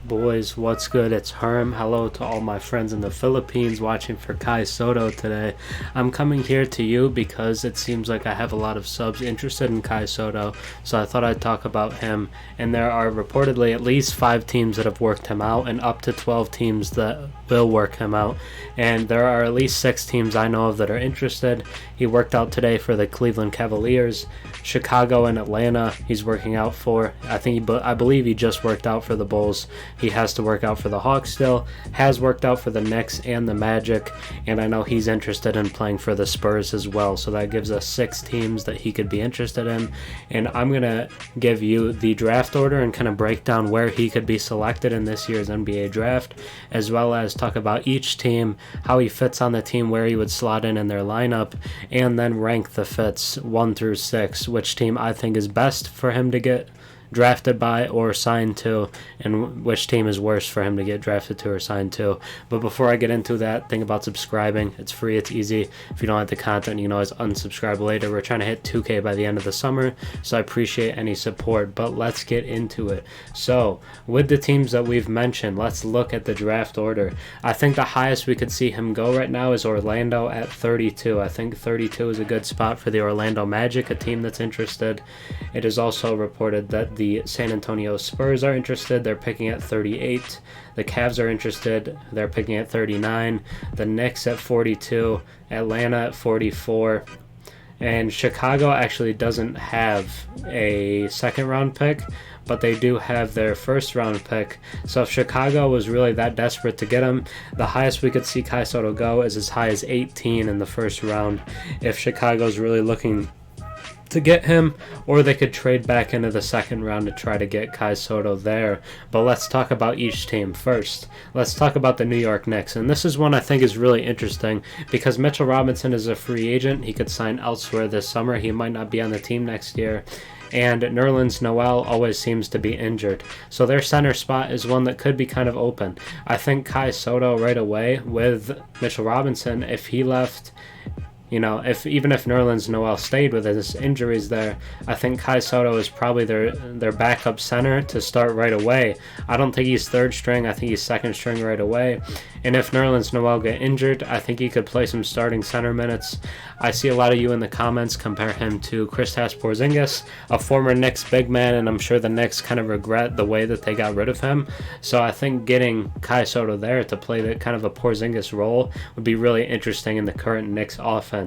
Boys, what's good? It's Herm. Hello to all my friends in the Philippines watching for Kai Sotto today. I'm coming here to you because it seems like I have a lot of subs interested in Kai Sotto, so I thought I'd talk about him. And there are reportedly at least 5 teams that have worked him out and up to 12 teams that will work him out. And there are at least 6 teams I know of that are interested. He worked out today for the Cleveland Cavaliers, Chicago, and Atlanta. He's working out for. I believe he just worked out for the Bulls. He has to work out for the Hawks still. Has worked out for the Knicks and the Magic, and I know he's interested in playing for the Spurs as well. So that gives us 6 teams that he could be interested in. And I'm gonna give you the draft order and kind of break down where he could be selected in this year's NBA draft, as well as talk about each team, how he fits on the team, where he would slot in their lineup, and then rank the fits 1 through 6, which team I think is best for him to get drafted by or signed to, and which team is worse for him to get drafted to or signed to. But before I get into that, think about subscribing. It's free, it's easy. If you don't like the content, you can always unsubscribe later. We're trying to hit 2K by the end of the summer, so I appreciate any support. But let's get into it. So with the teams that we've mentioned, let's look at the draft order. I think the highest we could see him go right now is Orlando at 32. I think 32 is a good spot for the Orlando Magic, a team that's interested. It is also reported that the San Antonio Spurs are interested. They're picking at 38. The Cavs are interested. They're picking at 39. The Knicks at 42. Atlanta at 44. And Chicago actually doesn't have a second round pick, but they do have their first round pick. So if Chicago was really that desperate to get him, the highest we could see Kai Sotto go is as high as 18 in the first round if Chicago's really looking to get him, or they could trade back into the second round to try to get Kai Sotto there. But let's talk about each team first. Let's talk about the New York Knicks, and this is one I think is really interesting because Mitchell Robinson is a free agent. He could sign elsewhere this summer. He might not be on the team next year. And Nerlens Noel always seems to be injured. So their center spot is one that could be kind of open. I think Kai Sotto right away with Mitchell Robinson, if he left, even if Nerlens Noel stayed with his injuries there, I think Kai Sotto is probably their backup center to start right away. I don't think he's third string. I think he's second string right away. And if Nerlens Noel get injured, I think he could play some starting center minutes. I see a lot of you in the comments compare him to Kristaps Porzingis, a former Knicks big man, and I'm sure the Knicks kind of regret the way that they got rid of him. So I think getting Kai Sotto there to play the kind of a Porzingis role would be really interesting in the current Knicks offense.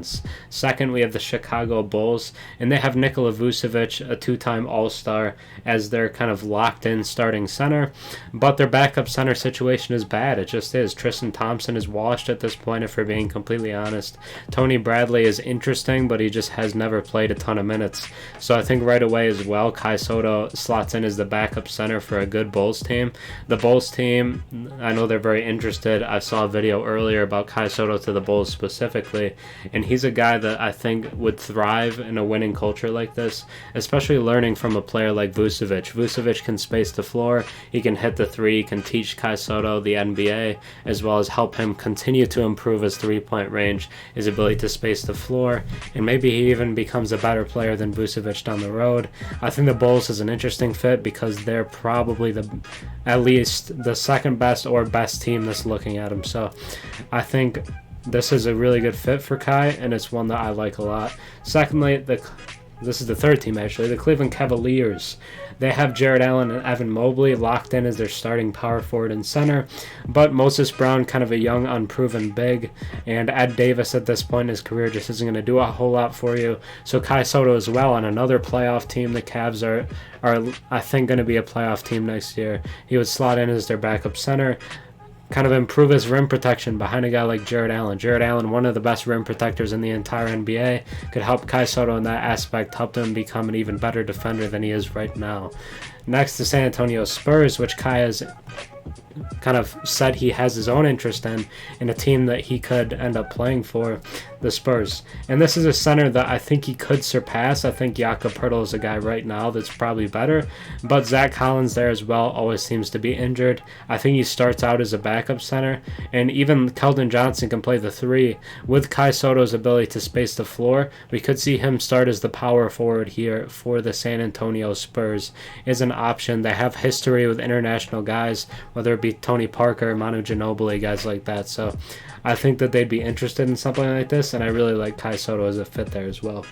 Second, we have the Chicago Bulls, and they have Nikola Vucevic, a 2-time All-Star, as their kind of locked-in starting center. But their backup center situation is bad. It just is. Tristan Thompson is washed at this point, if we're being completely honest. Tony Bradley is interesting, but he just has never played a ton of minutes. So I think right away as well, Kai Sotto slots in as the backup center for a good Bulls team. The Bulls team, I know they're very interested. I saw a video earlier about Kai Sotto to the Bulls specifically, and he's a guy that I think would thrive in a winning culture like this, especially learning from a player like Vucevic. Vucevic can space the floor, he can hit the three, he can teach Kai Sotto the NBA, as well as help him continue to improve his three-point range, his ability to space the floor, and maybe he even becomes a better player than Vucevic down the road. I think the Bulls is an interesting fit because they're probably at least the second best or best team that's looking at him. So I think this is a really good fit for Kai, and it's one that I like a lot. Secondly, this is the third team actually, the Cleveland Cavaliers. They have Jared Allen and Evan Mobley locked in as their starting power forward and center, but Moses Brown, kind of a young, unproven big, and Ed Davis at this point in his career just isn't going to do a whole lot for you. So Kai Sotto as well on another playoff team. The Cavs are I think going to be a playoff team next year. He would slot in as their backup center, kind of improve his rim protection behind a guy like Jared Allen. Jared Allen, one of the best rim protectors in the entire NBA, could help Kai Sotto in that aspect, help him become an even better defender than he is right now. Next, the San Antonio Spurs, which Kai is kind of said he has his own interest in a team that he could end up playing for, the Spurs. And this is a center that I think he could surpass. I think Jakob Poeltl is a guy right now that's probably better, but Zach Collins there as well always seems to be injured. I think he starts out as a backup center, and even Keldon Johnson can play the 3. With Kai Sotto's ability to space the floor, we could see him start as the power forward here for the San Antonio Spurs. Is an option. They have history with international guys, whether it be Tony Parker, Manu Ginobili, guys like that. So I think that they'd be interested in something like this, and I really like Kai Sotto as a fit there as well.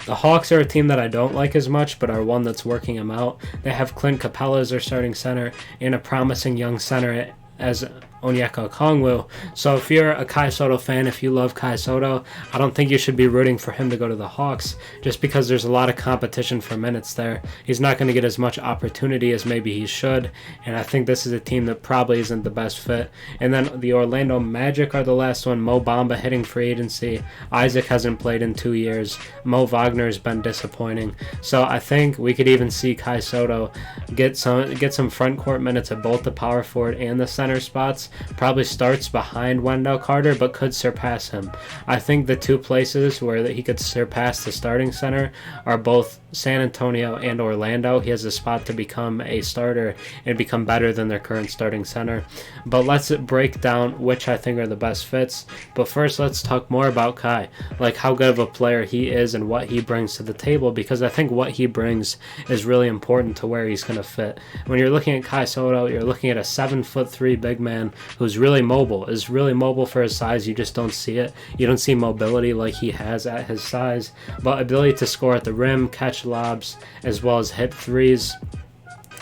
The Hawks are a team that I don't like as much, but are one that's working them out. They have Clint Capella as their starting center and a promising young center as Onyeka Okongwu. So if you're a Kai Sotto fan, if you love Kai Sotto, I don't think you should be rooting for him to go to the Hawks, just because there's a lot of competition for minutes there. He's not going to get as much opportunity as maybe he should, and I think this is a team that probably isn't the best fit. And then the Orlando Magic are the last one. Mo Bamba hitting free agency. Isaac hasn't played in 2 years. Mo Wagner has been disappointing. So I think we could even see Kai Sotto get some front court minutes at both the power forward and the center spots. Probably starts behind Wendell Carter, but could surpass him. I think the 2 places where he could surpass the starting center are both San Antonio and Orlando. He has a spot to become a starter and become better than their current starting center. But let's break down which I think are the best fits. But first, let's talk more about Kai, like how good of a player he is and what he brings to the table, because I think what he brings is really important to where he's going to fit. When you're looking at Kai Sotto, you're looking at a 7'3" big man who's really mobile for his size. You just don't see it. You don't see mobility like he has at his size, but ability to score at the rim, catch lobs, as well as hit threes.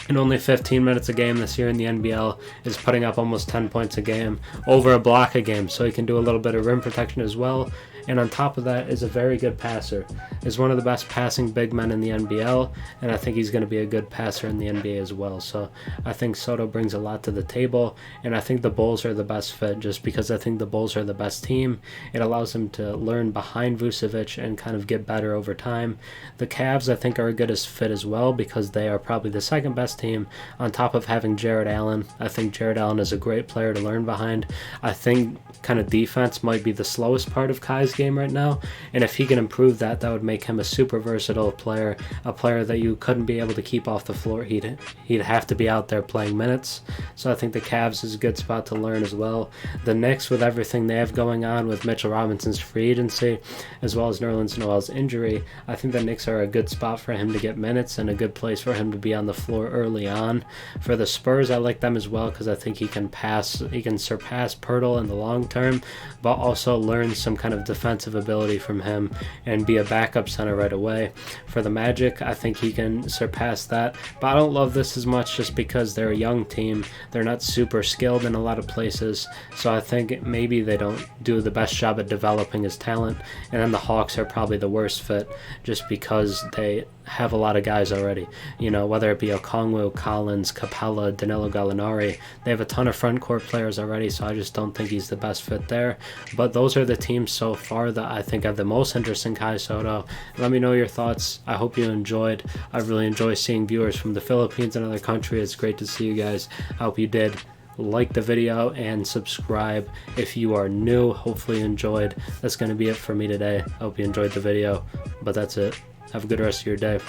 In only 15 minutes a game this year in the NBL, is putting up almost 10 points a game, over a block a game, so he can do a little bit of rim protection as well. And on top of that, is a very good passer. Is one of the best passing big men in the NBL, and I think he's going to be a good passer in the NBA as well. So I think Sotto brings a lot to the table, and I think the Bulls are the best fit just because I think the Bulls are the best team. It allows him to learn behind Vucevic and kind of get better over time. The Cavs, I think, are a good fit as well because they are probably the second best team on top of having Jared Allen. I think Jared Allen is a great player to learn behind. I think kind of defense might be the slowest part of Kai's game right now, and if he can improve that, that would make him a super versatile player, a player that you couldn't be able to keep off the floor. He'd have to be out there playing minutes. So I think the Cavs is a good spot to learn as well. The Knicks, with everything they have going on with Mitchell Robinson's free agency as well as Nerlens Noel's injury, I think the Knicks are a good spot for him to get minutes and a good place for him to be on the floor early on. For the Spurs, I like them as well because I think he can surpass Poeltl in the long term, but also learn some kind of defensive ability from him and be a backup center right away. For the Magic, I think he can surpass that, but I don't love this as much just because they're a young team. They're not super skilled in a lot of places, so I think maybe they don't do the best job at developing his talent. And then the Hawks are probably the worst fit just because they have a lot of guys already, whether it be Okongwu, Collins, Capella, Danilo Gallinari. They have a ton of front court players already, so I just don't think he's the best fit there. But those are the teams so far that I think have the most interest in Kai Sotto. Let me know your thoughts. I hope you enjoyed. I really enjoy seeing viewers from the Philippines and other countries. It's great to see you guys. I hope you did. Like the video and subscribe if you are new. Hopefully you enjoyed. That's going to be it for me today. I hope you enjoyed the video, but that's it. Have a good rest of your day.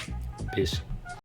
Peace.